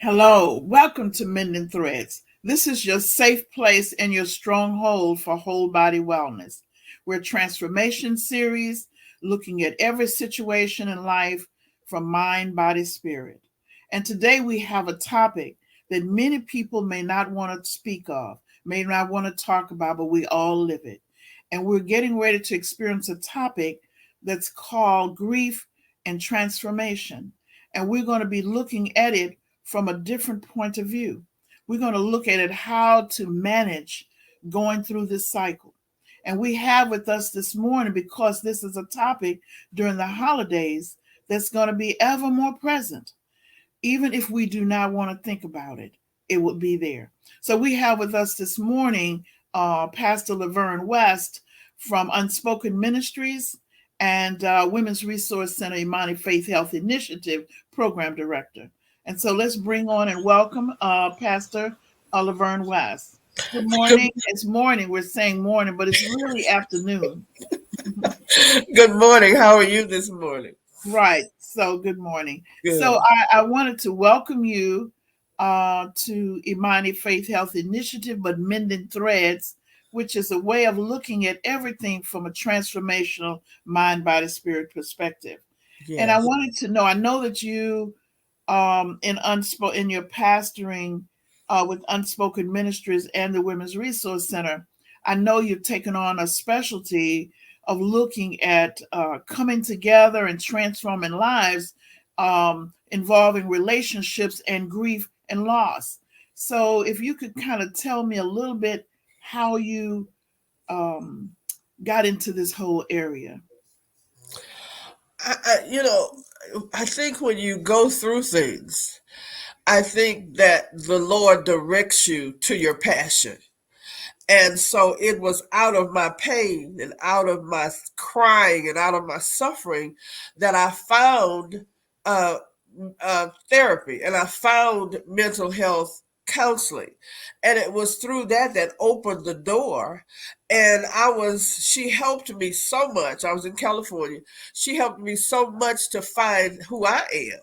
Hello, welcome to Mending Threads. This is your safe place and your stronghold for whole body wellness. We're a transformation series looking at every situation in life from mind, body, spirit. And today we have a topic that many people may not want to speak of, may not want to talk about, but we all live it. And we're getting ready to experience a topic that's called grief and transformation. And we're going to be looking at it from a different point of view. We're going to look at it how to manage going through this cycle. And we have with us this morning, because this is a topic during the holidays that's going to be ever more present. Even if we do not want to think about it, it will be there. So we have with us this morning Pastor Laverne West from Unspoken Ministries and Women's Resource Center Imani Faith Health Initiative Program Director. And so let's bring on and welcome Pastor Laverne West. Good Good, morning. It's morning. We're saying morning, but it's really afternoon. good morning. How are you this morning? Right. So good morning. So Good. I wanted to welcome you to Imani Faith Health Initiative, but Mending Threads, which is a way of looking at everything from a transformational mind, body, spirit perspective. And I Yes. wanted to know, I know that you in your pastoring with Unspoken Ministries and the Women's Resource Center, I know you've taken on a specialty of looking at coming together and transforming lives involving relationships and grief and loss. So, if you could kind of tell me a little bit how you um, got into this whole area. I, I, you know, I think when you go through things, I think that the Lord directs you to your passion. And so it was out of my pain and out of my crying and out of my suffering that I found uh, therapy and I found mental health counseling. And it was through that that opened the door. And she helped me so much. I was in California. She helped me so much to find who I am.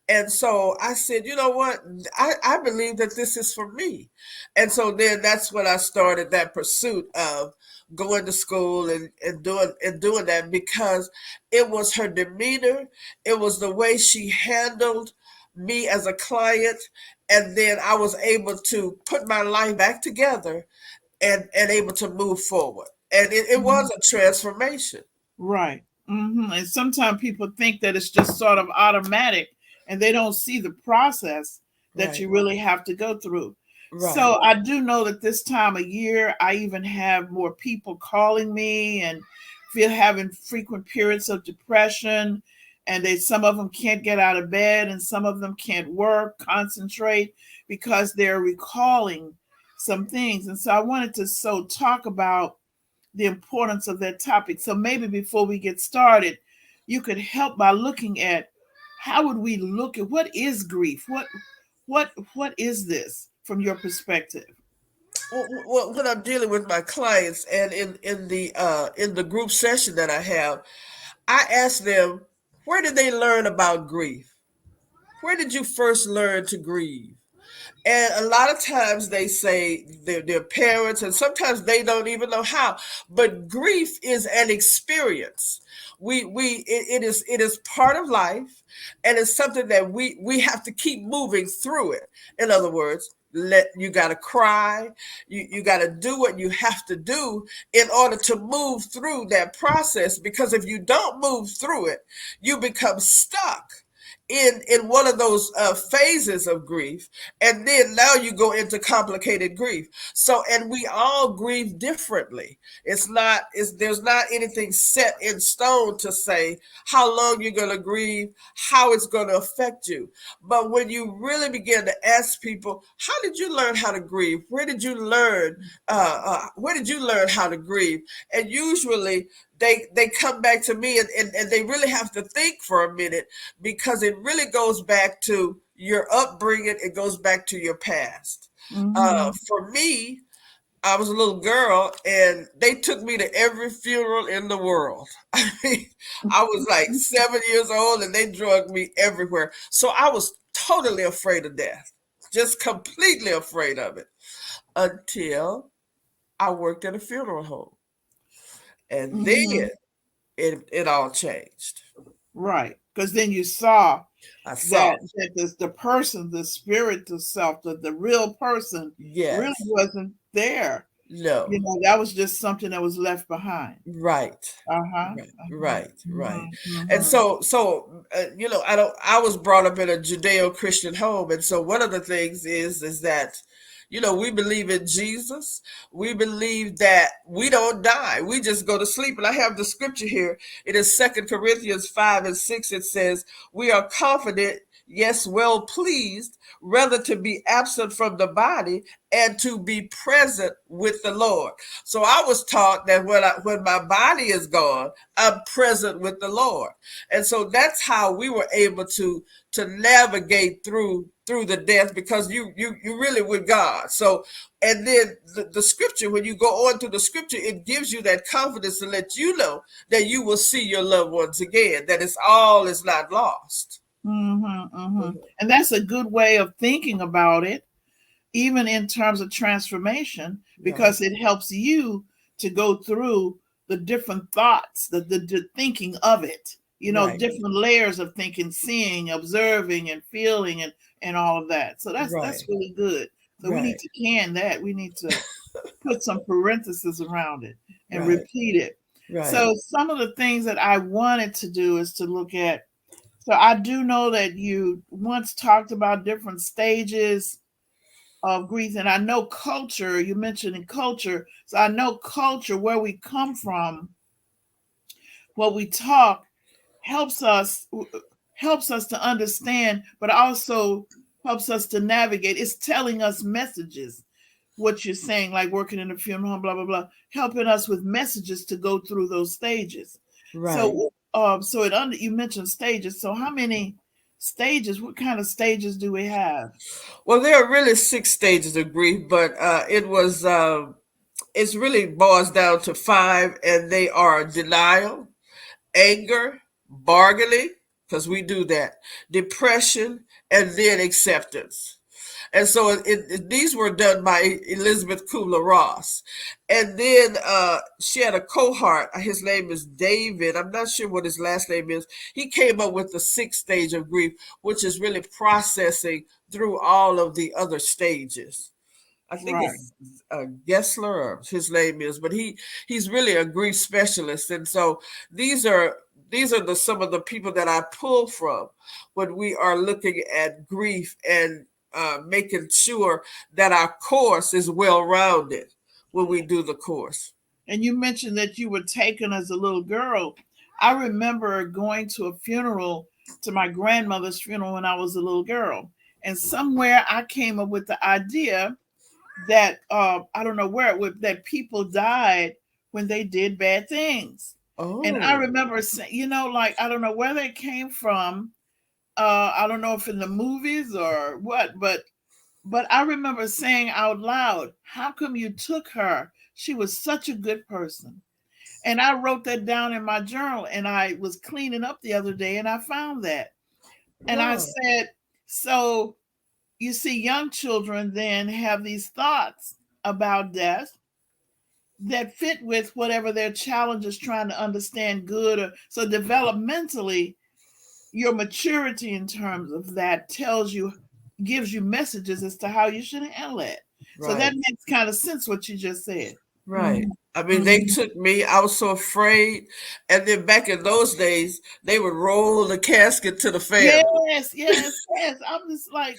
And so I said, you know what? I believe that this is for me. And so then that's when I started that pursuit of going to school and doing that because it was her demeanor, it was the way she handled me as a client, and then I was able to put my life back together and able to move forward. And it was a transformation. Right. And sometimes people think that it's just sort of automatic and they don't see the process that Right, you really have to go through. right. So I do know that this time of year, I even have more people calling me and feel having frequent periods of depression. And some of them can't get out of bed and some of them can't work, concentrate because they're recalling some things. And so I wanted to talk about the importance of that topic. So maybe before we get started, you could help by looking at how would we look at what is grief? What is this from your perspective? Well, when I'm dealing with my clients and in the group session that I have, I ask them, where did they learn about grief? Where did you first learn to grieve? And a lot of times they say their parents, and sometimes they don't even know how. But grief is an experience. It is part of life, and it's something that we have to keep moving through it. In other words, you got to cry, you got to do what you have to do in order to move through that process. Because if you don't move through it, you become stuck in one of those phases of grief, and then now you go into complicated grief. So, and we all grieve differently. There's not anything set in stone to say how long you're going to grieve, how it's going to affect you. But when you really begin to ask people, how did you learn how to grieve? Where did you learn how to grieve? And usually they come back to me, and they really have to think for a minute, because it really goes back to your upbringing. It goes back to your past. Mm-hmm. For me, I was a little girl and they took me to every funeral in the world. I mean, I was like 7 years old and they drugged me everywhere. So I was totally afraid of death, just completely afraid of it until I worked at a funeral home. And then Hmm. it all changed. Right. Because then you saw I saw. that the person, the spirit, the self, the real person really Yes. wasn't there. No. That was just something that was left behind. Right. Uh-huh. Right, Uh-huh. right, right. Mm-hmm. And Mm-hmm. I was brought up in a Judeo-Christian home, and so one of the things is that, we believe in Jesus. We believe that we don't die. We just go to sleep. And I have the scripture here. It is 2 Corinthians 5:6. It says, "We are confident, yes, well pleased, rather to be absent from the body and to be present with the Lord." So I was taught that when my body is gone, I'm present with the Lord, and so that's how we were able to navigate through the death, because you really with God. So, and then the scripture, when you go on through the scripture, it gives you that confidence to let you know that you will see your loved ones again, that all is not lost. Mm-hmm. Mm-hmm. Mhm. And that's a good way of thinking about it, even in terms of transformation, Right, because it helps you to go through the different thoughts, the thinking of it, right, different layers of thinking, seeing, observing, and feeling, and all of that. So that's right, really good. So we need right, to can that. We need to put some parentheses around it and right, repeat it. right. So some of the things that I wanted to do is to look at. So I do know that you once talked about different stages of grief, and I know culture. You mentioned in culture, so I know culture, where we come from, what we talk, helps us helps us to understand, but also helps us to navigate. It's telling us messages. What you're saying, like working in a funeral home, blah blah blah, helping us with messages to go through those stages. Right. So you mentioned stages. So how many stages? What kind of stages do we have? Well, there are really 6 stages of grief, but it's really boils down to five, and they are denial, anger, bargaining, because we do that, depression, and then acceptance. And so these were done by Elizabeth Kubler-Ross. And then she had a cohort. His name is David. I'm not sure what his last name is. He came up with the 6th stage of grief, which is really processing through all of the other stages. I think Right. it's Gessler, or his name is, but he's really a grief specialist, and so these are some of the people that I pull from when we are looking at grief, and making sure that our course is well rounded when we do the course. And you mentioned that you were taken as a little girl. I remember going to a funeral, to my grandmother's funeral when I was a little girl. And somewhere I came up with the idea that I don't know where it was, that people died when they did bad things. And I Oh, remember saying, like I don't know where they came from. I don't know if in the movies or what, but I remember saying out loud, "How come you took her? She was such a good person." And I wrote that down in my journal, and I was cleaning up the other day and I found that. And I wow, said, so you see, young children then have these thoughts about death that fit with whatever their challenge is trying to understand good. Or so developmentally, your maturity in terms of that gives you messages as to how you should handle it. So that right. makes kind of sense what you just said. Right. Mhm. I mean, they Mhm. took me. I was so afraid. And then back in those days, they would roll the casket to the family. Yes, yes, yes. I'm just like,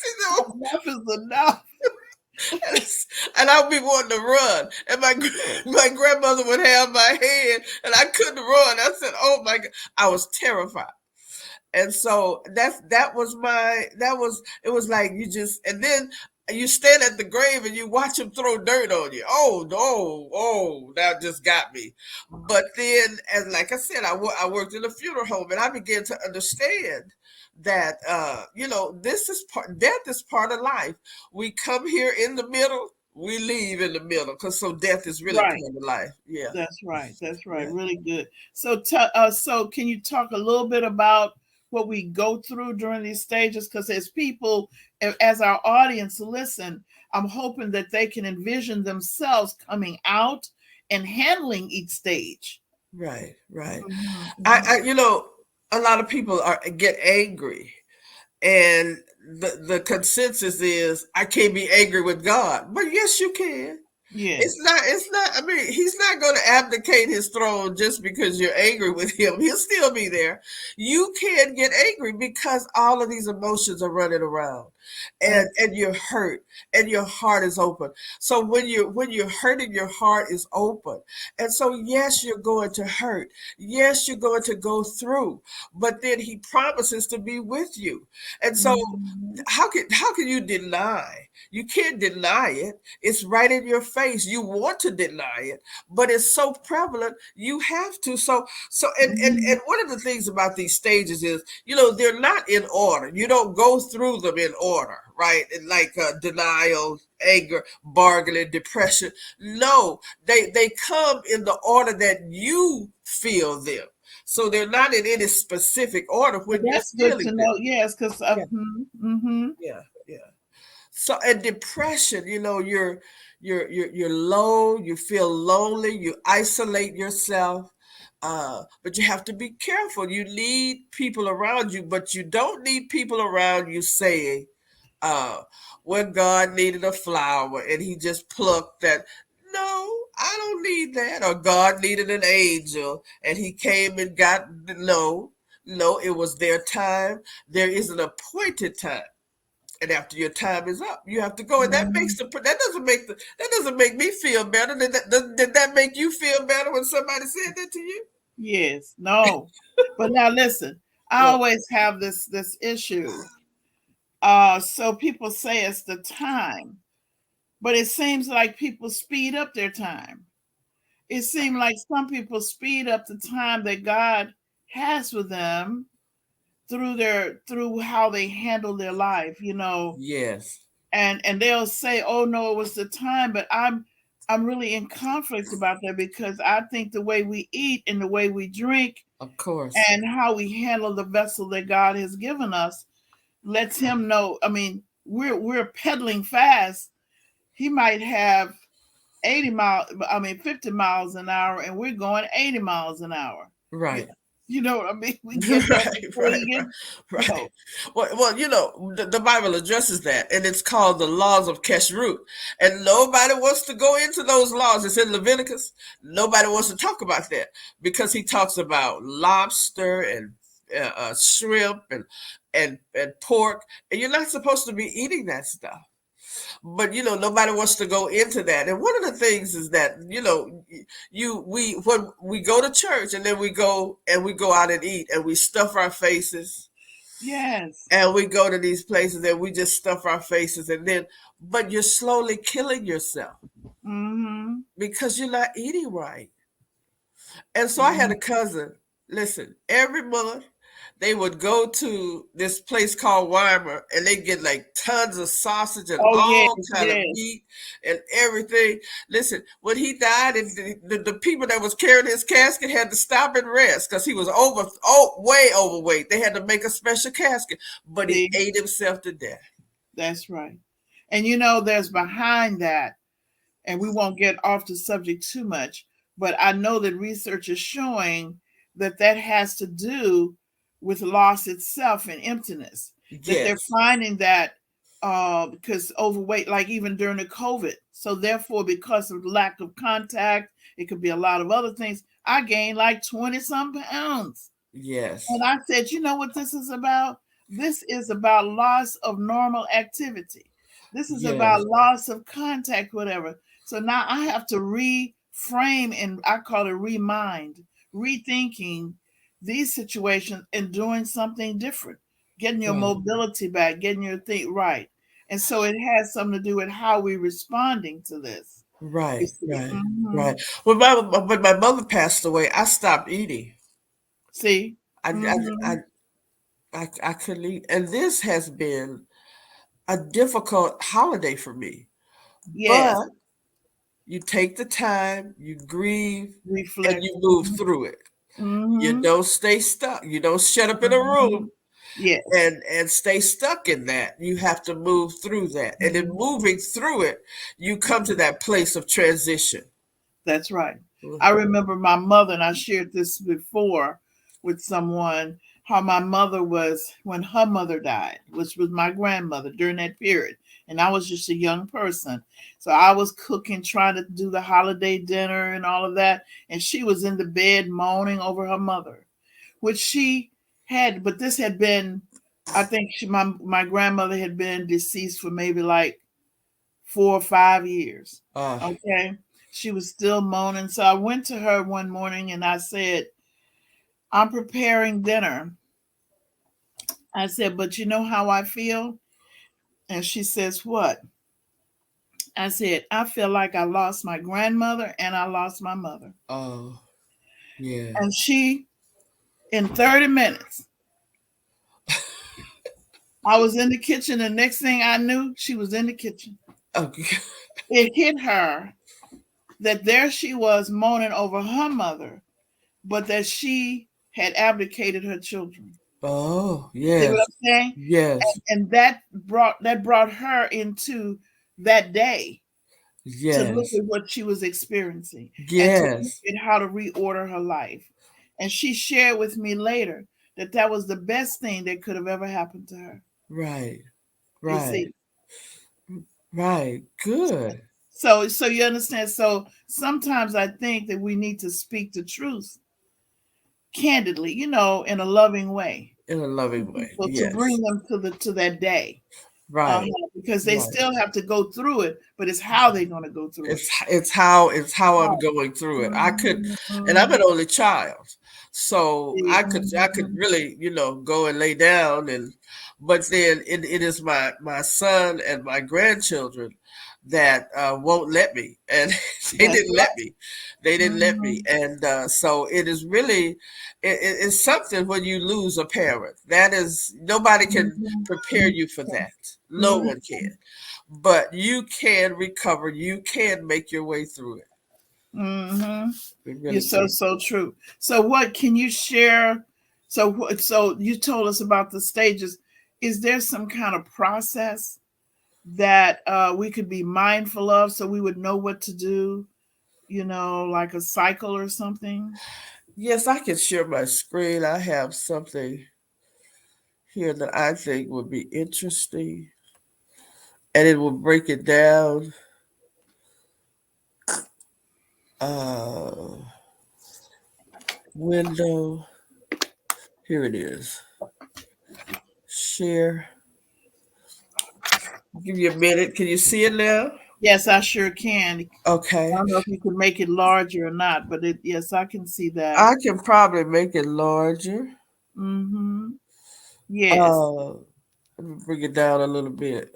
You know, enough is enough. and I would be wanting to run. And my grandmother would have my hand, and I couldn't run. I said, "Oh my God!" I was terrified. And so that was it. Was like you just, and then you stand at the grave and you watch them throw dirt on you. Oh no, oh, that just got me. But then, and like I said, I worked in a funeral home, and I began to understand that this is death is part of life. We come here in the middle, we leave in the middle, because so death is really Right. part of life. That's right. That's right. Yeah. Really good. So, so can you talk a little bit about what we go through during these stages, because as people, as our audience listen, I'm hoping that they can envision themselves coming out and handling each stage. Right, right. Mhm, I mhm. a lot of people are get angry, and the consensus is I can't be angry with God, but yes, you can. Yes. It's not, I mean, he's not going to abdicate his throne just because you're angry with him. He'll still be there. You can get angry because all of these emotions are running around, That's and you're hurt and your heart is open. So when you're hurting, your heart is open. And so yes, you're going to hurt. Yes, you're going to go through, but then he promises to be with you. And so mhm. how can you deny? You can't deny it. It's right in your face. You want to deny it, but it's so prevalent you have to. So Mhm. and one of the things about these stages is, they're not in order. You don't go through them in order, right? And like denial, anger, bargaining, depression. No, they come in the order that you feel them. So they're not in any specific order Well, when you're that's good feeling to them. know. Yes, because Yeah, mm-hmm. yeah, yeah. So and depression, you're low, you feel lonely, you isolate yourself. But you have to be careful. You need people around you, but you don't need people around you saying, uh, when God needed a flower and he just plucked that. No, I don't need that. Or God needed an angel and he came and got, no, no, it was their time. There is an appointed time, and after your time is up, you have to go. And that Mm-hmm. that doesn't make me feel better. Did that make you feel better when somebody said that to you? Yes. No. But now listen, I Well, always have this issue. So people say it's the time, but it seems like people speed up their time. It seems like some people speed up the time that God has for them through how they handle their life, yes, and they'll say, "Oh no, it was the time," but I'm really in conflict about that because I think the way we eat and the way we drink of course. and how we handle the vessel that God has given us lets him know. I mean, we're pedaling fast. He might have 50 miles an hour, and we're going 80 miles an hour. You, Right. you know what I mean? We get there Right, before right, he right, gets, right. Well, the Bible addresses that, and it's called the laws of Keshrut. And nobody wants to go into those laws. It's in Leviticus. Nobody wants to talk about that because he talks about lobster and shrimp and pork, and you're not supposed to be eating that stuff. But nobody wants to go into that. And one of the things is that you we when we go to church and then we go out and eat and we stuff our faces, yes. and we go to these places and we just stuff our faces, and then but you're slowly killing yourself Mm-hmm. because you're not eating right. And so I had a Mm-hmm. cousin. Listen, every month they would go to this place called Weimar, and they get like tons of sausage and Oh yes, all kind of yes. meat and everything. Listen, when he died, and the people that was carrying his casket had to stop and rest because he was way overweight. They had to make a special casket, but he See, ate himself to death. that's right. And there's behind that, and we won't get off the subject too much, but I know that research is showing that that has to do with loss itself and emptiness. That they're Yes, finding that because overweight, like even during the COVID, so therefore because of lack of contact, it could be a lot of other things. I gained like 20 some pounds. yes, And I said, you know what this is about? This is about loss of normal activity. This is about yes, loss of contact, whatever. So now I have to reframe, and I call it remind, rethinking these situations and doing something different, getting your right. mobility back, getting your thing right. And so it has something to do with how we're responding to this. You Right, see? right, Hmm. right. When my mother passed away, I stopped eating. See? I, I, Hmm. I, I couldn't eat. And this has been a difficult holiday for me. Yes. But you take the time, you grieve, and Reflect. you move through it. You Mm-hmm. don't stay stuck. You don't shut up in a Mm-hmm. room. Yes, and stay stuck in that. You have to move through that. And in moving through it, you come to that place of transition. that's right. I Mhm. remember my mother, and I shared this before with someone, how my mother was when her mother died, which was my grandmother during that period. And I was just a young person. So I was cooking, trying to do the holiday dinner and all of that. And she was in the bed moaning over her mother, which she had, but this had been, I think my grandmother had been deceased for maybe like 4 or 5 years. Uh, Okay. She was still moaning. So I went to her one morning and I said, I'm preparing dinner. I said, but you know how I feel? And she says, what? I said, I feel like I lost my grandmother and I lost my mother. oh, yeah. And she, in 30 minutes, I was in the kitchen. The next thing I knew, she was in the kitchen. Okay. It hit her that there she was moaning over her mother, but that she had abdicated her children. Oh, See what yes. I'm saying? Yes. And that brought her into that day to look Yes. at what she was experiencing and to look Yes. at how to reorder her life. And she shared with me later that that was the best thing that could have ever happened to her. Right. You Right. see, Right. Good. so you understand. So sometimes I think that we need to speak the truth candidly, in a loving way, In a to loving way. people, to Yes. bring them to that day, uh, Right. because they Right. still have to go through it, but it's how they're going to go through it. It's how I'm going through it. I could, and I'm Mhm. an only child, so See, I could really go and lay down, but then it is my son and my grandchildren that won't let me, and they that's didn't let right. me, they didn't let me, Mhm. and so it is really it's something when you lose a parent. That is, nobody can Mhm. prepare you for that. No Mhm. one can, but you can recover. You can make your way through it. Mhm. We You're really so can. so true. So what can you share? So you told us about the stages. Is there some kind of process that we could be mindful of so we would know what to do? Like a cycle or something? Yes, I can share my screen. I have something here that I think would be interesting, and it will break it down. Uh, Window. Here it is. Share. I'll give you a minute. Can you see it now? Yes, I sure can. I Okay. don't know if you could make it larger or not, but yes, I can see that. I can probably make it larger. Mm-hmm. Yes. Uh, Let me bring it down a little bit.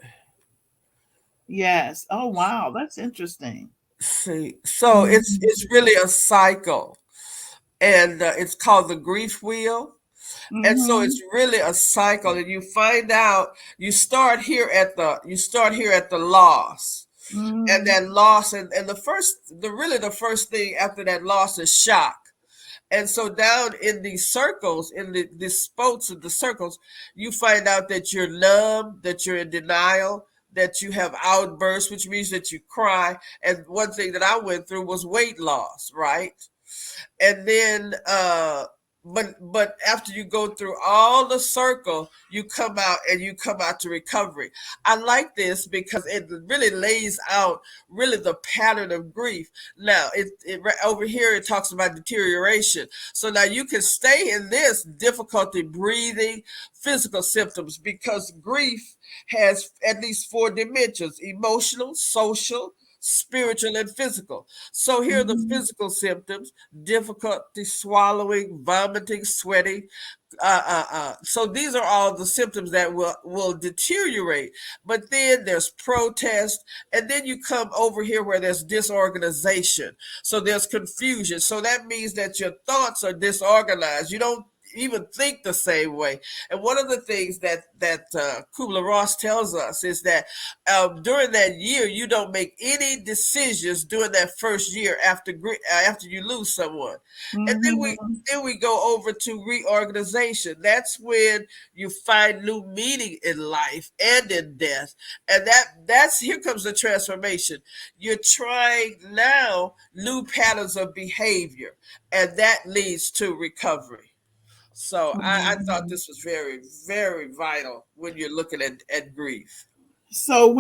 Yes. Oh, wow. That's interesting. See, so it's Mm-hmm. really a cycle, and it's called the grief wheel. And so Mm-hmm. it's really a cycle, and you find out you start here at the loss, and Mm-hmm. that loss, and the first thing after that loss is shock. And so down in these circles, in the spokes of the circles, you find out that you're numb, that you're in denial, that you have outbursts, which means that you cry. And one thing that I went through was weight loss, right? And then but after you go through all the circle, you come out to recovery. I like this because it really lays out really the pattern of grief. Now right over here it talks about deterioration, so now you can stay in this: difficulty breathing, physical symptoms, because grief has at least four dimensions: emotional, social, spiritual, and physical. So here are the Mm-hmm. physical symptoms: difficulty swallowing, vomiting, sweating. So these are all the symptoms that will deteriorate. But then there's protest, and then you come over here where there's disorganization. So there's confusion. So that means that your thoughts are disorganized. You don't even think the same way. And one of the things that Kubler-Ross tells us is that during that year, you don't make any decisions during that first year after you lose someone. And Mm-hmm. then we go over to reorganization. That's when you find new meaning in life and in death. And that's here comes the transformation. You're trying now new patterns of behavior, and that leads to recovery. So I thought Mm-hmm. this was very, very vital when you're looking at grief. So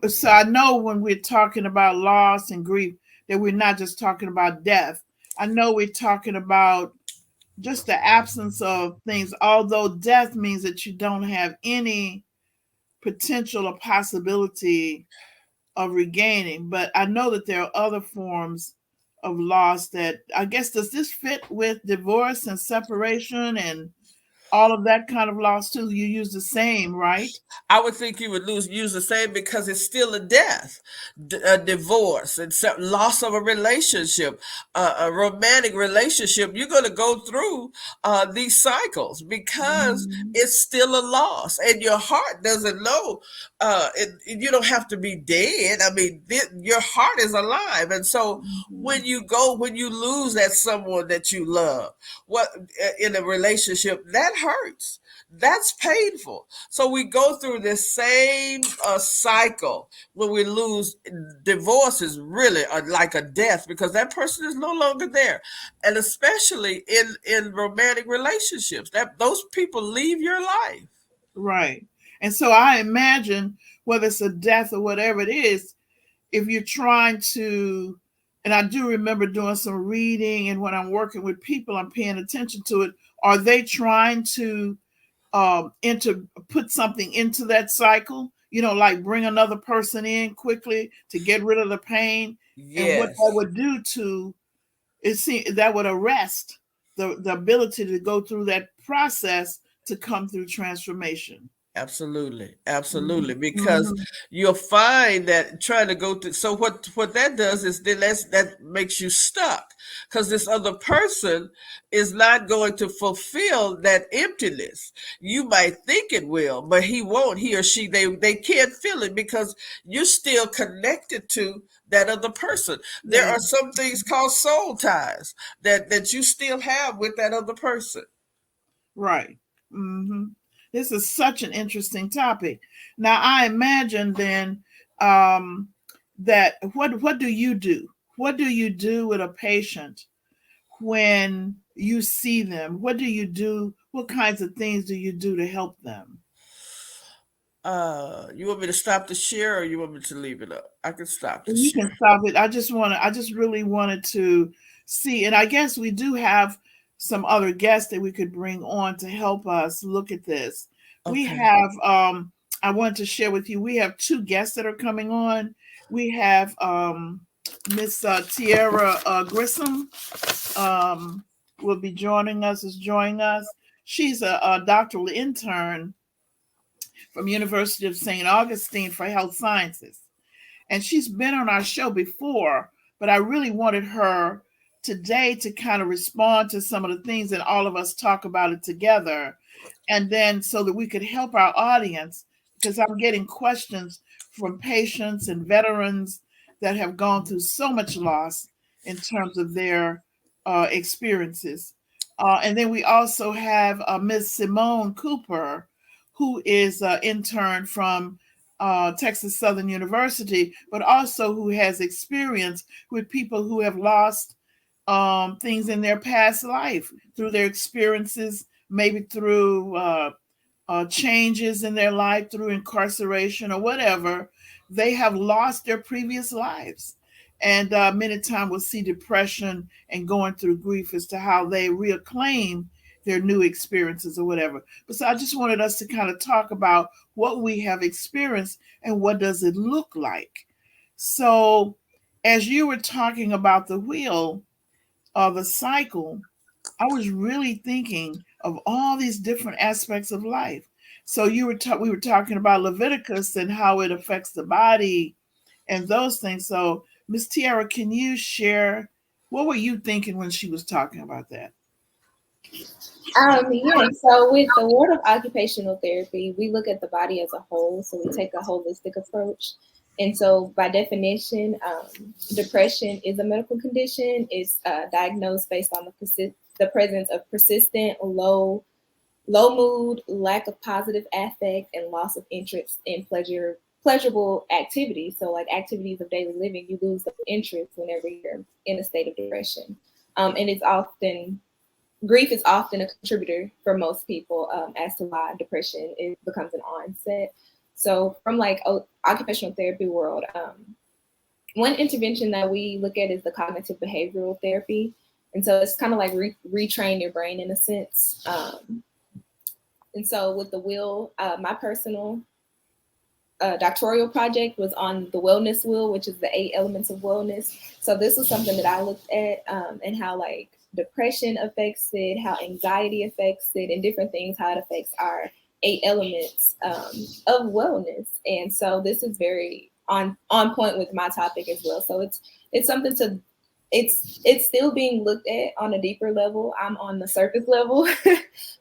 so I know when we're talking about loss and grief that we're not just talking about death. I know we're talking about just the absence of things, although death means that you don't have any potential or possibility of regaining. But I know that there are other forms of loss that I guess, does this fit with divorce and separation and all of that kind of loss too? You use the same, right? I would think you would use the same because it's still a death, a divorce, and loss of a relationship, a romantic relationship. You're going to go through these cycles because Mhm. it's still a loss, and your heart doesn't know. You don't have to be dead. I mean, your heart is alive, and so Mhm. when you lose that someone that you love, what in a relationship that hurts, that's painful. So we go through this same cycle when we lose. Divorce is really like a death because that person is no longer there, and especially in romantic relationships, that those people leave your life. Right. And so I imagine whether it's a death or whatever it is, if you're trying to, and I do remember doing some reading, and when I'm working with people, I'm paying attention to it. Are they trying to into put something into that cycle? Like bring another person in quickly to get rid of the pain, and what that Yes. would do to that would arrest the ability to go through that process to come through transformation. Absolutely, Mhm. absolutely. Because Mhm. you'll find that trying to go through. So what that does is then that makes you stuck because this other person is not going to fulfill that emptiness. You might think it will, but he won't. He or she they can't feel it because you're still connected to that other person. There That are some things called soul ties that you still have with that other person. Right. hmm This is such an interesting topic. Now, I imagine then um, that what do you do? What do you do with a patient when you see them? What do you do? What kinds of things do you do to help them? You want me to stop the share or you want me to leave it up? I can stop the You can share. stop it. I just really wanted to see, and I guess we do have some other guests that we could bring on to help us look at this. We Okay. have, I wanted to share with you, we have two guests that are coming on. We have Miss Tierra Grissom will be joining us. She's a doctoral intern from University of St. Augustine for Health Sciences, and she's been on our show before, but I really wanted her today to kind of respond to some of the things and all of us talk about it together, and then so that we could help our audience, because I'm getting questions from patients and veterans that have gone through so much loss in terms of their experiences. And then we also have Ms. Simone Cooper, who is an intern from Texas Southern University, but also who has experience with people who have lost things in their past life through their experiences, maybe through changes in their life, through incarceration or whatever. They have lost their previous lives. And many times we'll see depression and going through grief as to how they reacclaim their new experiences or whatever. But so I just wanted us to kind of talk about what we have experienced and what does it look like. So as you were talking about the wheel of the cycle, I was really thinking of all these different aspects of life. So we were talking about Leviticus and how it affects the body and those things. So Miss Tiara, can you share what were you thinking when she was talking about that? Yeah, so with the world of occupational therapy, we look at the body as a whole, so we take a holistic approach. And so, by definition, depression is a medical condition. It's diagnosed based on the presence of persistent low mood, lack of positive affect, and loss of interest in pleasurable activities. So, like activities of daily living, you lose those interests whenever you're in a state of depression. And it's often grief is often a contributor for most people as to why depression becomes an onset. So, from like occupational therapy world, one intervention that we look at is the cognitive behavioral therapy, and so it's kind of like retrain your brain in a sense. And so, with the wheel, my personal doctoral project was on the wellness wheel, which is the 8 elements of wellness. So this was something that I looked at and how like depression affects it, how anxiety affects it, and different things, how it affects our 8 elements of wellness. And so this is very on point with my topic as well. So it's something to it's still being looked at on a deeper level. I'm on the surface level,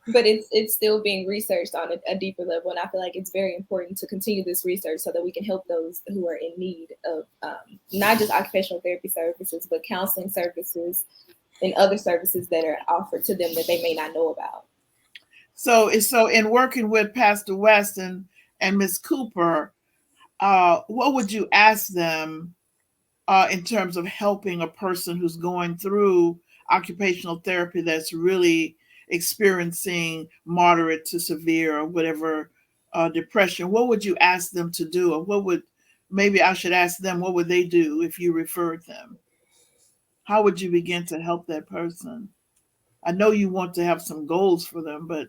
but it's still being researched on a deeper level, and I feel like it's very important to continue this research so that we can help those who are in need of not just occupational therapy services, but counseling services and other services that are offered to them that they may not know about. So in working with Pastor West and Miss Cooper, what would you ask them in terms of helping a person who's going through occupational therapy that's really experiencing moderate to severe or whatever depression? What would you ask them to do, or what would maybe I should ask them what would they do if you referred them? How would you begin to help that person? I know you want to have some goals for them, but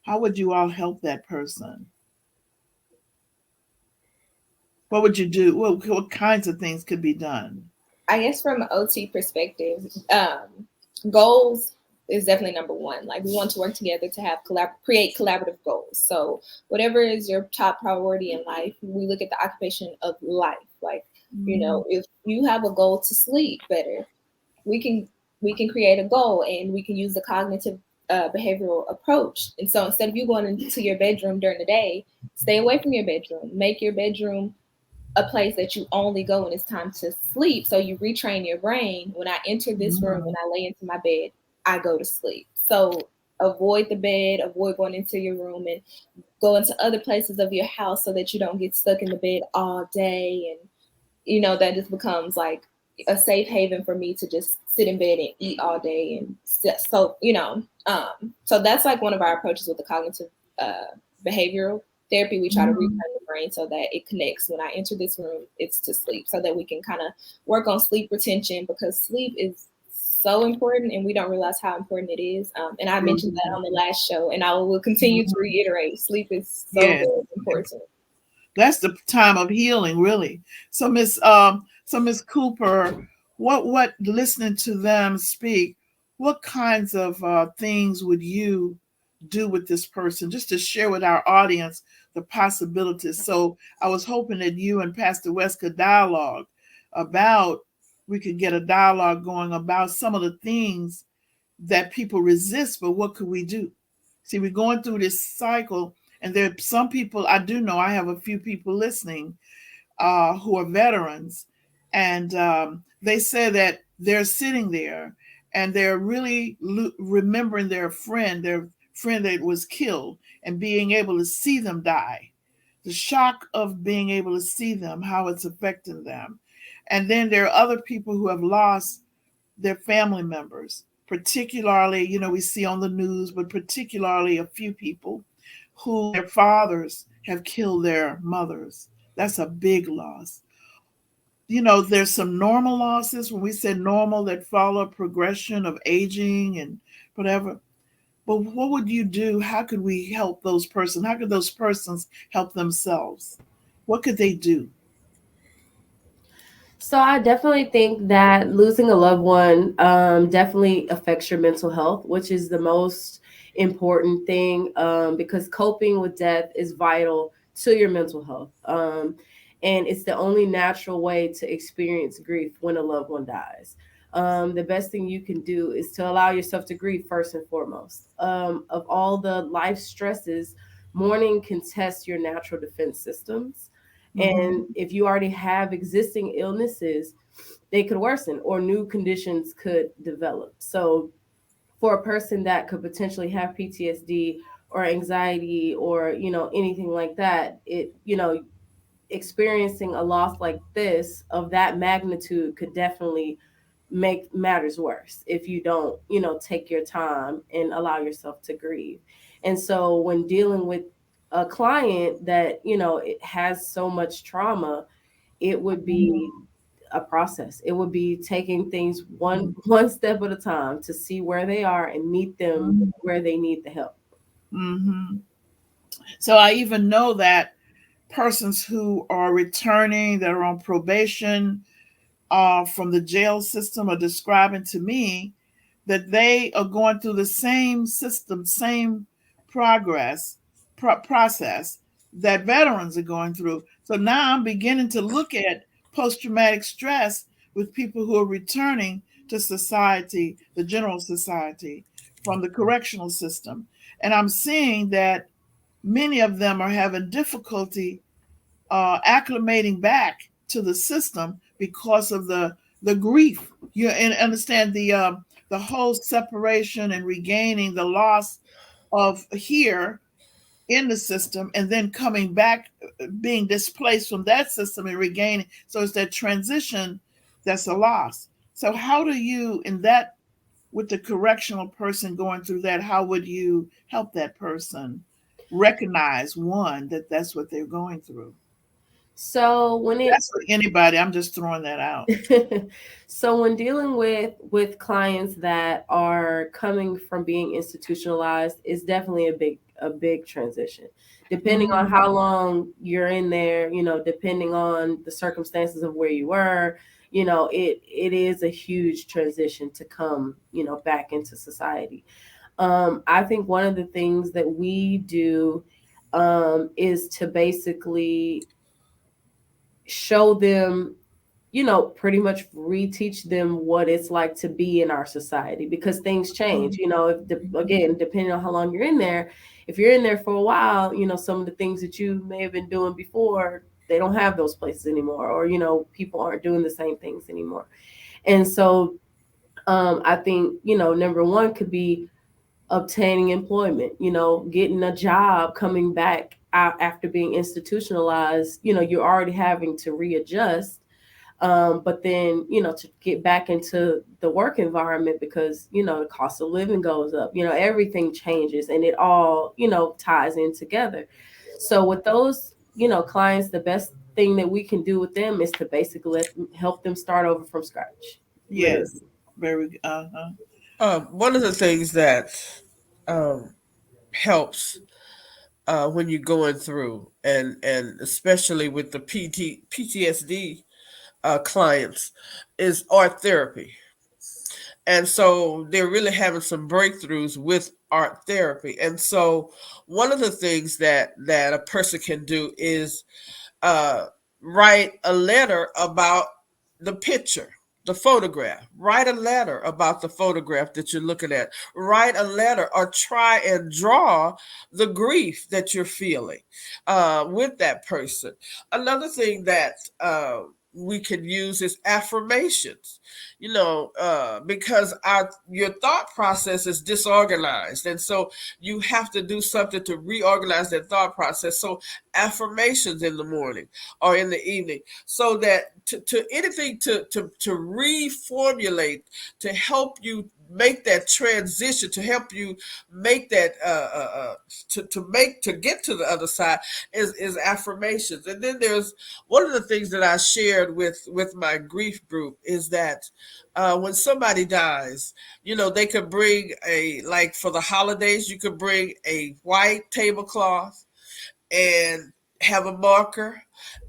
how would you all help that person? What would you do? What kinds of things could be done? I guess from an OT perspective, goals is definitely number one. Like we want to work together to have create collaborative goals. So whatever is your top priority in life, we look at the occupation of life. Like, Mhm. if you have a goal to sleep better, we can we can create a goal and we can use the cognitive behavioral approach. And so instead of you going into your bedroom during the day, stay away from your bedroom. Make your bedroom a place that you only go when it's time to sleep. So you retrain your brain. When I enter this room, when Mhm. I lay into my bed, I go to sleep. So avoid the bed, avoid going into your room and go into other places of your house so that you don't get stuck in the bed all day. And, that just becomes like a safe haven for me to just sit in bed and eat all day. And so that's like one of our approaches with the cognitive behavioral therapy. We try to Mhm. retrain the brain so that it connects. When I enter this room, it's to sleep, so that we can kind of work on sleep retention, because sleep is so important and we don't realize how important it is. And I mentioned that Mhm. on the last show, and I will continue to Mhm. reiterate, sleep is so Yes. very important. That's the time of healing, really. So Miss Cooper, what listening to them speak, what kinds of things would you do with this person, just to share with our audience the possibilities? So I was hoping that you and Pastor West could dialogue about, we could get a dialogue going about some of the things that people resist, but what could we do? See, we're going through this cycle, and there are some people, I do know, I have a few people listening who are veterans, and they say that they're sitting there and they're really remembering their friend that was killed, and being able to see them die. The shock of being able to see them, how it's affecting them. And then there are other people who have lost their family members, particularly, we see on the news, but particularly a few people who their fathers have killed their mothers. That's a big loss. There's some normal losses, when we say normal, that follow progression of aging and whatever. But what would you do? How could we help those persons? How could those persons help themselves? What could they do? So I definitely think that losing a loved one definitely affects your mental health, which is the most important thing, because coping with death is vital to your mental health. And it's the only natural way to experience grief when a loved one dies. The best thing you can do is to allow yourself to grieve first and foremost. Of all the life stresses, mourning can test your natural defense systems. Mm-hmm. And if you already have existing illnesses, they could worsen or new conditions could develop. So, for a person that could potentially have PTSD or anxiety or, anything like that, experiencing a loss like this of that magnitude could definitely make matters worse if you don't, take your time and allow yourself to grieve. And so when dealing with a client that, it has so much trauma, it would be a process. It would be taking things one step at a time to see where they are and meet them where they need the help. Mm-hmm. So I even know that persons who are returning, that are on probation from the jail system, are describing to me that they are going through the same system, same progress process that veterans are going through. So now I'm beginning to look at post-traumatic stress with people who are returning to society, the general society, from the correctional system. And I'm seeing that many of them are having difficulty acclimating back to the system because of the grief. You and understand the whole separation and regaining the loss of here in the system, and then coming back, being displaced from that system and regaining. So it's that transition that's a loss. So how do you, in that, with the correctional person going through that, how would you help that person recognize, one, that that's what they're going through? So when it That's for anybody. I'm just throwing that out. so when dealing with clients that are coming from being institutionalized, it's definitely a big transition. Depending on Mhm. how long you're in there, depending on the circumstances of where you were, it is a huge transition to come, back into society. I think one of the things that we do is to basically show them, pretty much reteach them what it's like to be in our society because things change. If again, depending on how long you're in there, if you're in there for a while, some of the things that you may have been doing before, they don't have those places anymore, or people aren't doing the same things anymore. And so I think, number one could be obtaining employment, getting a job, coming back out after being institutionalized. You're already having to readjust, but then, to get back into the work environment because, the cost of living goes up, everything changes and it all, ties in together. So with those, clients, the best thing that we can do with them is to basically help them start over from scratch, literally. Yes. Very uh-huh. One of the things that um, helps when you're going through, and especially with the PTSD clients, is art therapy. And so they're really having some breakthroughs with art therapy. And so one of the things that a person can do is uh, write a letter about the picture, the photograph. Write a letter about the photograph that you're looking at. Write a letter or try and draw the grief that you're feeling with that person. Another thing that we can use is affirmations. Because your thought process is disorganized, and so you have to do something to reorganize that thought process. So affirmations in the morning or in the evening, so that to anything to reformulate, to help you make that transition, to help you make that to get to the other side, is affirmations. And then there's one of the things that I shared with my grief group is that when somebody dies, they could bring like for the holidays, you could bring a white tablecloth and have a marker,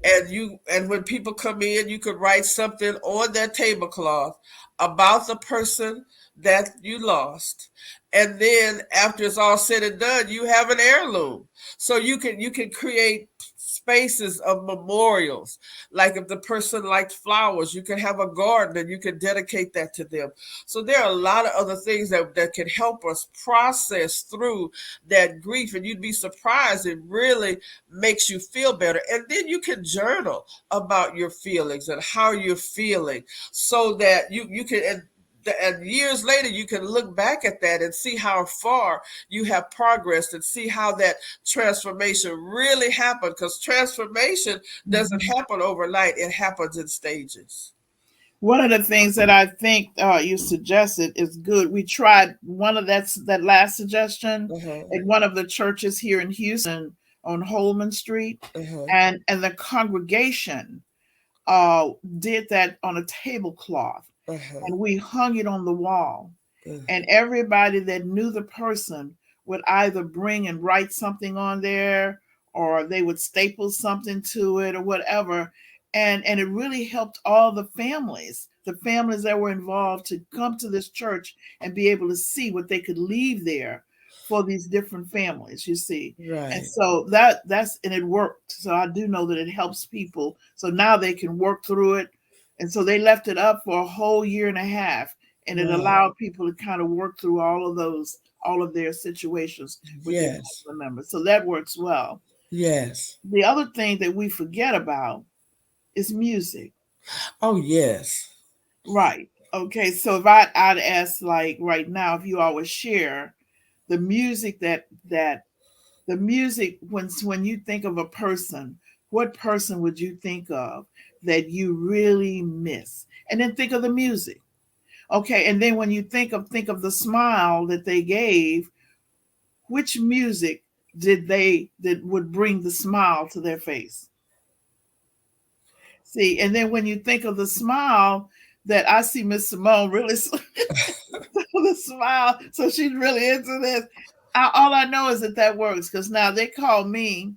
and when people come in, you could write something on that tablecloth about the person that you lost. And then after it's all said and done, you have an heirloom. So you can create spaces of memorials. Like if the person liked flowers, you can have a garden and you can dedicate that to them. So there are a lot of other things that can help us process through that grief. And you'd be surprised, it really makes you feel better. And then you can journal about your feelings and how you're feeling, so that you can, and years later you can look back at that and see how far you have progressed and see how that transformation really happened, because transformation doesn't Mhm. happen overnight, it happens in stages. One of the things that I think you suggested is good. We tried one of that last suggestion Uh-huh. at one of the churches here in Houston on Holman Street, Uh-huh. and the congregation did that on a tablecloth, Uh-huh. and we hung it on the wall, Uh-huh. and everybody that knew the person would either bring and write something on there, or they would staple something to it or whatever, and it really helped all the families that were involved, to come to this church and be able to see what they could leave there for these different families, you see. And Right. so that's and it worked. So I do know that it helps people, so now they can work through it. And so they left it up for a whole year and a half, and it Right. allowed people to kind of work through all of their situations with their Yes. family members. So that works well. Yes. The other thing that we forget about is music. Oh, yes. Right. Okay. So if I'd ask, like, right now, if you always share the music that the music, when you think of a person, what person would you think of that you really miss? And then think of the music. Okay, and then when you think of the smile that they gave, which music that would bring the smile to their face? See, and then when you think of the smile, that I see Miss Simone really the smile, so she's really into this. All I know is that works, because now they call me.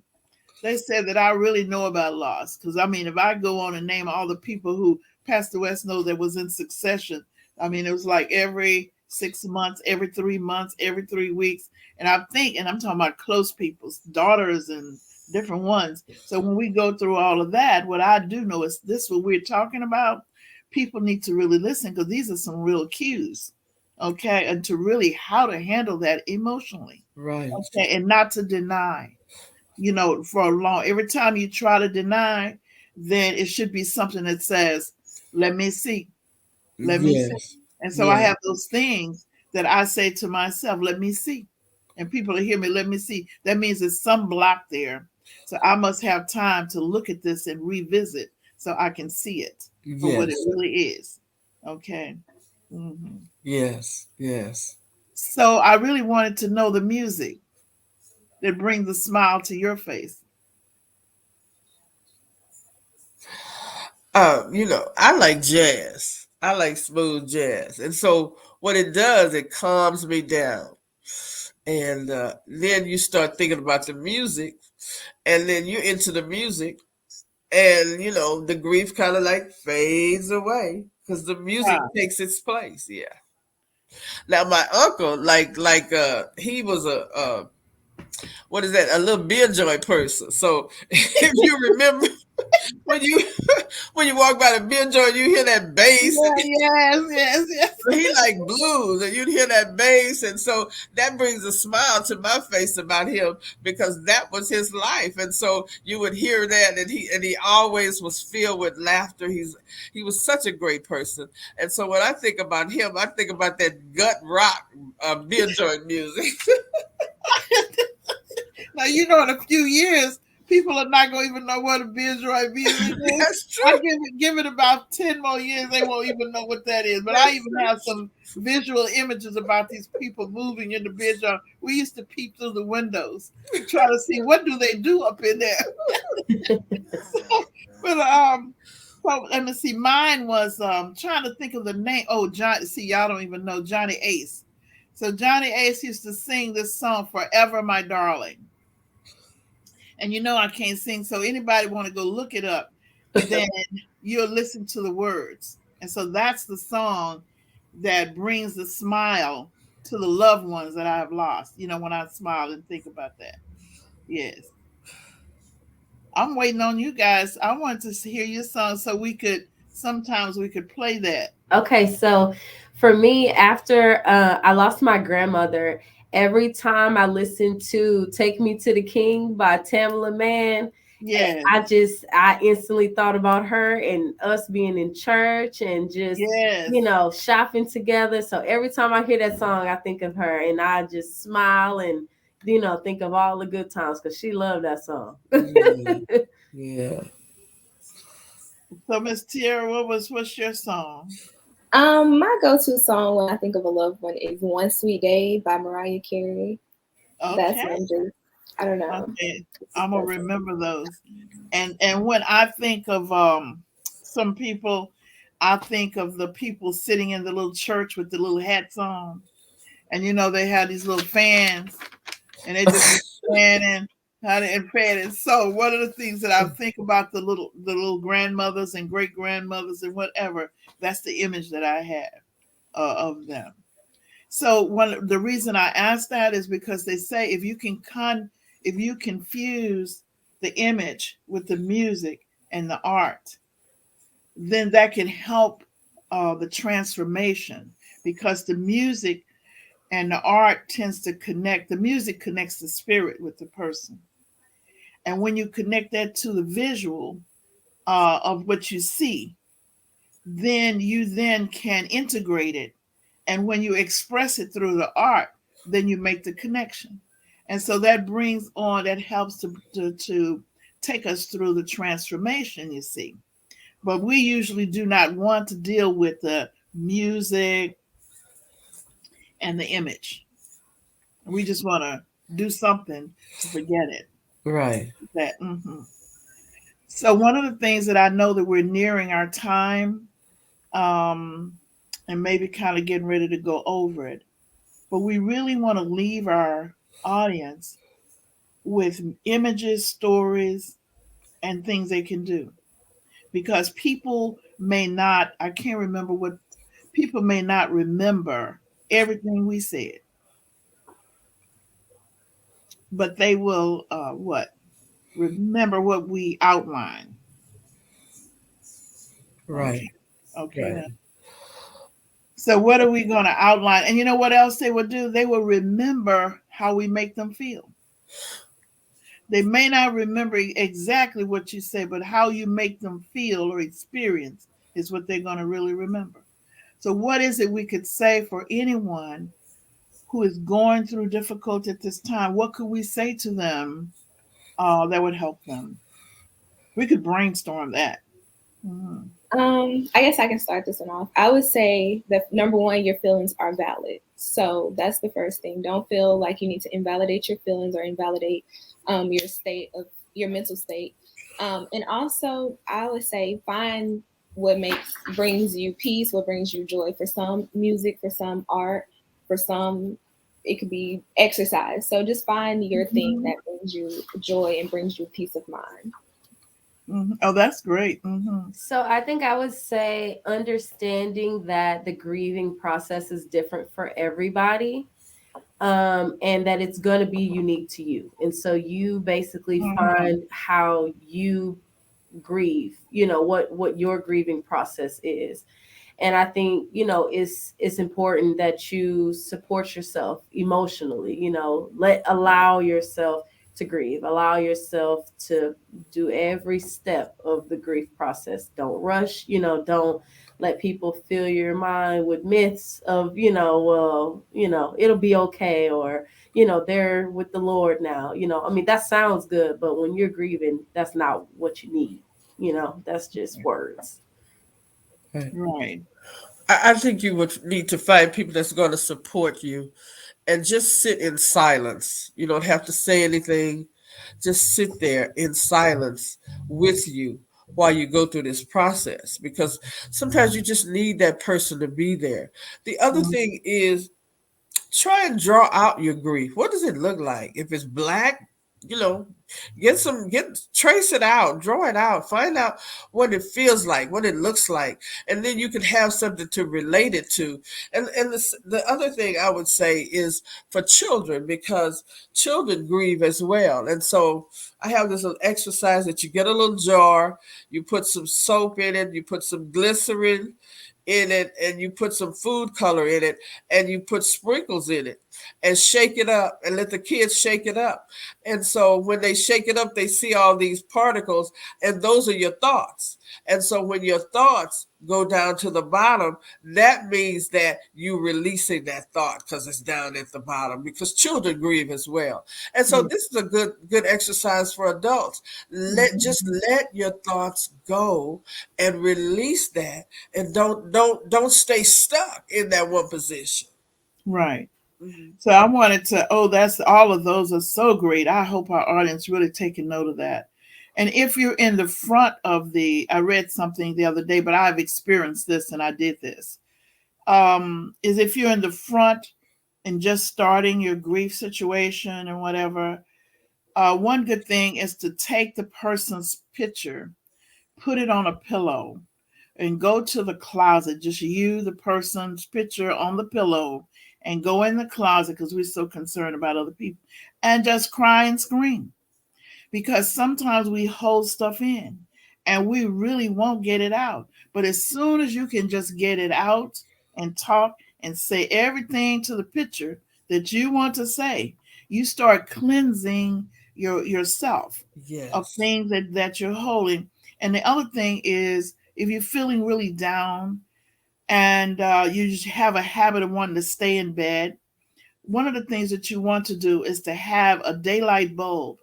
They said that I really know about loss, because I mean, if I go on and name all the people who Pastor West knows that was in succession, I mean, it was like every 6 months, every 3 months, every 3 weeks, and I think, and I'm talking about close people's daughters and different ones. So when we go through all of that, what I do know is this: what we're talking about, people need to really listen, because these are some real cues, okay, and to really how to handle that emotionally, Right. okay, and not to deny, for a long, every time you try to deny, then it should be something that says, let me see, let me see. Yes. And so I Yes. have those things that I say to myself, let me see. And people will hear me, let me see. That means there's some block there. So I must have time to look at this and revisit, so I can see it for what it Yes. really is. Okay. hmm Yes. Yes. So I really wanted to know the music that brings a smile to your face. I like jazz. I like smooth jazz. And so what it does, it calms me down. And then you start thinking about the music, and then you're into the music, and the grief kind of like fades away because the music Yeah. takes its place. Yeah. Now my uncle, he was a what is that? A little beer joint person. So if you remember when you when you walk by the beer joint, you hear that bass. Yeah, yes, yes, yes. He like blues, and you'd hear that bass, and so that brings a smile to my face about him, because that was his life. And so you would hear that, and he always was filled with laughter. He was such a great person. And so when I think about him, I think about that gut rock beer joint music. Now in a few years, people are not going to even know what a visual music is. That's I true. give it about 10 more years, they won't even know what that is. But I That's even true. have some visual images about these people moving in the visual. We used to peep through the windows to try to see what do they do up in there. But so let me see. Mine was trying to think of the name. Oh, John. See, y'all don't even know Johnny Ace. So Johnny Ace used to sing this song, "Forever My Darling." And I can't sing, so anybody want to go look it up, then you'll listen to the words. And so that's the song. that brings a smile to the loved ones that I have lost. When I smile and think about that. Yes. I'm waiting on you guys. I wanted to hear your song so sometimes we could play that. Okay, so for me, after I lost my grandmother, every time I listened to "Take Me to the King" by Tamala Mann, Yes. I instantly thought about her and us being in church and just, Yes. shopping together. So every time I hear that song, I think of her and I just smile and, think of all the good times because she loved that song. Yeah. Yeah. So Miss Tierra, what's your song? My go-to song when I think of a loved one is "One Sweet Day" by Mariah Carey. That's Okay. one just, I don't know. Okay. It's I'm just gonna blessing. remember those. And when I think of some people, I think of the people sitting in the little church with the little hats on. And they had these little fans and they just be fanning, honey, and fanning. So one of the things that I think about the little grandmothers and great grandmothers and whatever, that's the image that I have of them. So the reason I ask that is because they say if you confuse the image with the music and the art, then that can help the transformation because the music and the art tends to connect. The music connects the spirit with the person, and when you connect that to the visual of what you see, then you then can integrate it. And when you express it through the art, then you make the connection. And so that helps to take us through the transformation, you see. But we usually do not want to deal with the music and the image. We just want to do something to forget it. Right. That So one of the things that I know that we're nearing our time, um, and maybe kind of getting ready to go over it, but we really want to leave our audience with images, stories, and things they can do. Because I can't remember people may not remember everything we said, but they will, remember what we outlined. Right. Okay. Okay. Right. Now. So what are we going to outline? And you know what else they will do? They will remember how we make them feel. They may not remember exactly what you say, but how you make them feel or experience is what they're going to really remember. So, what is it we could say for anyone who is going through difficulty at this time? What could we say to them that would help them? We could brainstorm that. Mhm. I guess I can start this one off. I would say that number one, your feelings are valid. So that's the first thing. Don't feel like you need to invalidate your feelings or invalidate your state of your mental state. And also, I would say find what brings you peace, what brings you joy. For some, music. For some, art. For some, it could be exercise. So just find your thing Mhm. that brings you joy and brings you peace of mind. Mhm. Oh, that's great. So I think I would say understanding that the grieving process is different for everybody, and that it's going to be unique to you. And so you basically Mhm. find how you grieve, what your grieving process is. And I think, it's important that you support yourself emotionally, allow yourself to grieve, allow yourself to do every step of the grief process. Don't rush, don't let people fill your mind with myths of, well, it'll be okay, or they're with the Lord now. I mean, that sounds good, but when you're grieving, that's not what you need. That's just words. Right. Right. I think you would need to find people that's going to support you and just sit in silence. You don't have to say anything. Just sit there in silence with you while you go through this process because sometimes you just need that person to be there. The other Mhm. thing is try and draw out your grief. What does it look like? If it's black, you know, trace it out, draw it out, find out what it feels like, what it looks like, and then you can have something to relate it to. And the other thing I would say is for children, because children grieve as well. And so I have this little exercise that you get a little jar, you put some soap in it, you put some glycerin in it, and you put some food color in it, and you put sprinkles in it, and shake it up, and let the kids shake it up. And so when they shake it up, they see all these particles, and those are your thoughts. And so when your thoughts go down to the bottom, that means that you're releasing that thought because it's down at the bottom, because children grieve as well. And so Mm, this is a good exercise for adults. Let your thoughts go and release that, and don't stay stuck in that one position. right. Mhm. So I wanted to, oh, that's all of those are so great. I hope our audience really taking note of that. And if you're in the front of I read something the other day, but I've experienced this and I did this. Is if you're in the front and just starting your grief situation and whatever, one good thing is to take the person's picture, put it on a pillow, and go to the closet. Just you, the person's picture on the pillow, and go in the closet because we're so concerned about other people, and just cry and scream, because sometimes we hold stuff in and we really won't get it out. But as soon as you can just get it out and talk and say everything to the picture that you want to say, you start cleansing yourself of Yes. things that you're holding. And the other thing is, if you're feeling really down and you just have a habit of wanting to stay in bed, one of the things that you want to do is to have a daylight bulb,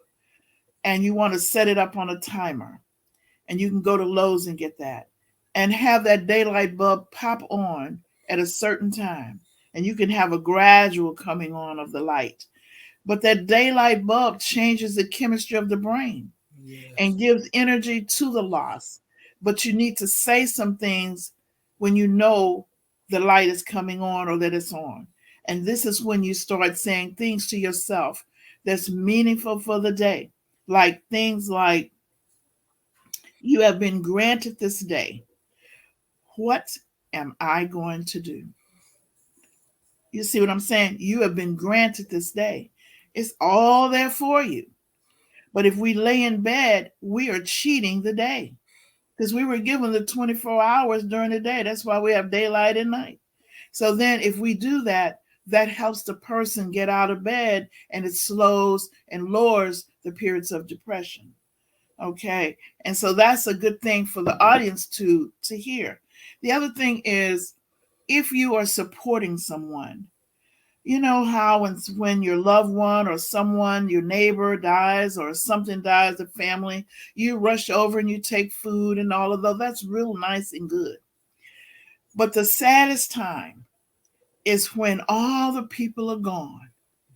and you want to set it up on a timer, and you can go to Lowe's and get that, and have that daylight bulb pop on at a certain time, and you can have a gradual coming on of the light. But that daylight bulb changes the chemistry of the brain and Yes. gives energy to the loss. But you need to say some things when you know the light is coming on or that it's on. And this is when you start saying things to yourself that's meaningful for the day. Like things like, you have been granted this day. What am I going to do? You see what I'm saying? You have been granted this day. It's all there for you. But if we lay in bed, we are cheating the day, because we were given the 24 hours during the day. That's why we have daylight and night. So then, if we do that, that helps the person get out of bed, and it slows and lowers the periods of depression. Okay. And so that's a good thing for the audience to hear. The other thing is, if you are supporting someone, you know how when your loved one or someone, your neighbor dies or something dies, the family, you rush over and you take food and all of that. That's real nice and good. But the saddest time is when all the people are gone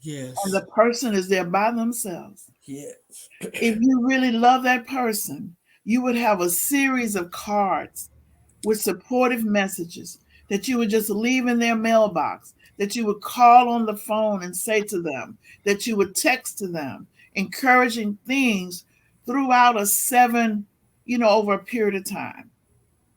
and Yes. the person is there by themselves. Yes. If you really love that person, you would have a series of cards with supportive messages that you would just leave in their mailbox, that you would call on the phone and say to them, that you would text to them, encouraging things throughout a seven, over a period of time.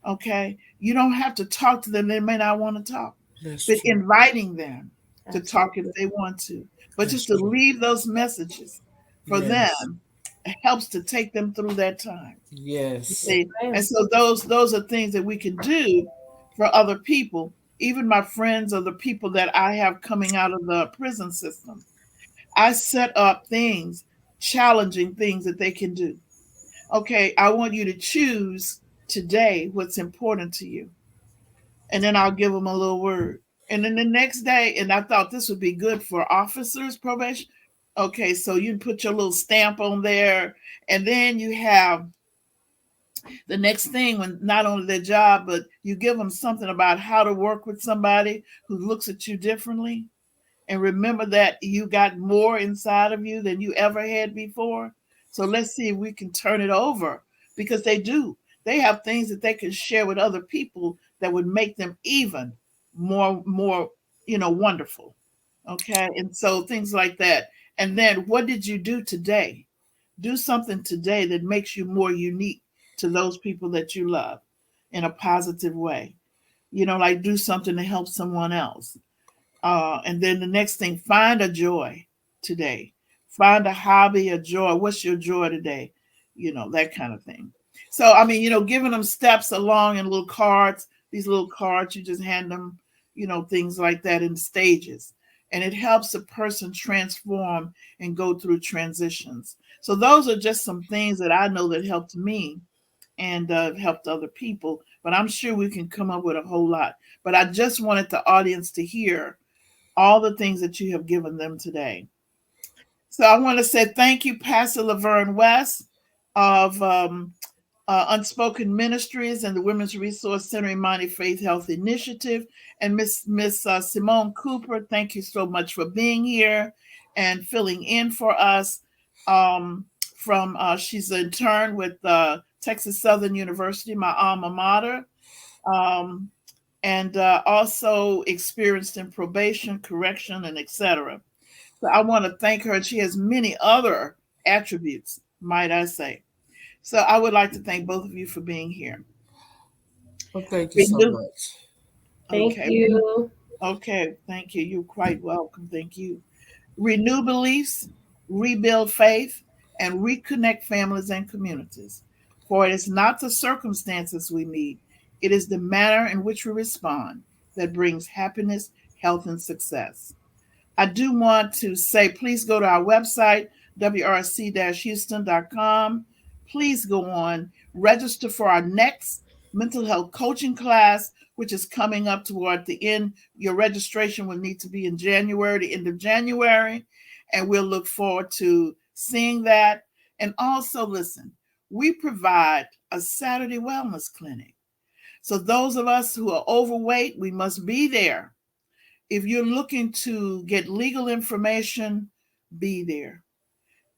Okay. You don't have to talk to them. They may not want to talk, That's but true. inviting them to talk if Absolutely. they want to. But That's just to true. leave those messages for Yes. them helps to take them through that time. You Yes. Yes, see, and ma'am. so those are things that we can do for other people, even my friends or the people that I have coming out of the prison system. I set up things, challenging things that they can do. Okay, I want you to choose today what's important to you, and then I'll give them a little word. And then the next day, and I thought this would be good for officers probation. Okay, so you put your little stamp on there, and then you have the next thing, when not only their job, but you give them something about how to work with somebody who looks at you differently, and remember that you got more inside of you than you ever had before. So let's see if we can turn it over, because they do. They have things that they can share with other people that would make them even more wonderful. Okay. And so things like that. And then what did you do today? Do something today that makes you more unique to those people that you love in a positive way. Like do something to help someone else. And then the next thing, find a joy today. Find a hobby, a joy. What's your joy today? That kind of thing. So, I mean, giving them steps along in little cards, these little cards, you just hand them, things like that in stages. And it helps a person transform and go through transitions. So, those are just some things that I know that helped me and helped other people. But I'm sure we can come up with a whole lot. But I just wanted the audience to hear all the things that you have given them today. So I want to say thank you, Pastor Laverne West of Unspoken Ministries and the Women's Resource Center Imani Faith Health Initiative, and Miss Simone Cooper. Thank you so much for being here and filling in for us. From she's an intern with Texas Southern University, my alma mater. Um, and also experienced in probation, correction, and etc. So I want to thank her. She has many other attributes, might I say. So I would like to thank both of you for being here. Well, thank you so Renew. much. Thank Okay. you. Okay. Thank you. You're quite welcome. Thank you. Renew beliefs, rebuild faith, and reconnect families and communities. For it is not the circumstances we meet, it is the manner in which we respond that brings happiness, health, and success. I do want to say please go to our website, wrc-houston.com. Please go on, register for our next mental health coaching class, which is coming up toward the end. Your registration will need to be in January, the end of January, and we'll look forward to seeing that. And also, listen, we provide a Saturday wellness clinic. So those of us who are overweight, we must be there. If you're looking to get legal information, be there.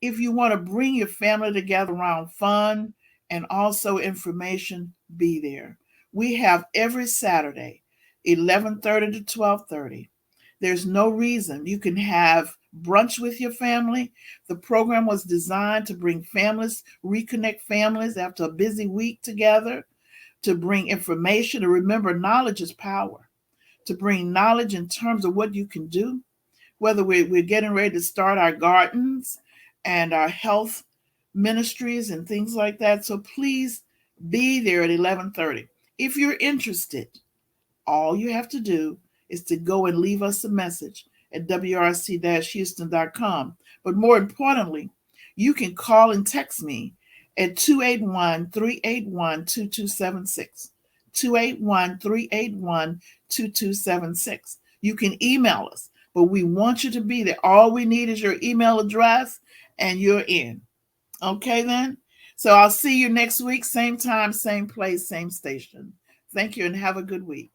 If you want to bring your family together around fun and also information, be there. We have every Saturday, 11:30 to 12:30. There's no reason. You can have brunch with your family. The program was designed to bring families, reconnect families after a busy week together, to bring information. And remember, knowledge is power. To bring knowledge in terms of what you can do, whether we're getting ready to start our gardens and our health ministries and things like that. So please be there at 11:30. If you're interested, all you have to do is to go and leave us a message at wrc-houston.com. But more importantly, you can call and text me at 281-381-2276. 281-381-2276. You can email us, but we want you to be there. All we need is your email address and you're in. Okay, then? So I'll see you next week, same time, same place, same station. Thank you and have a good week.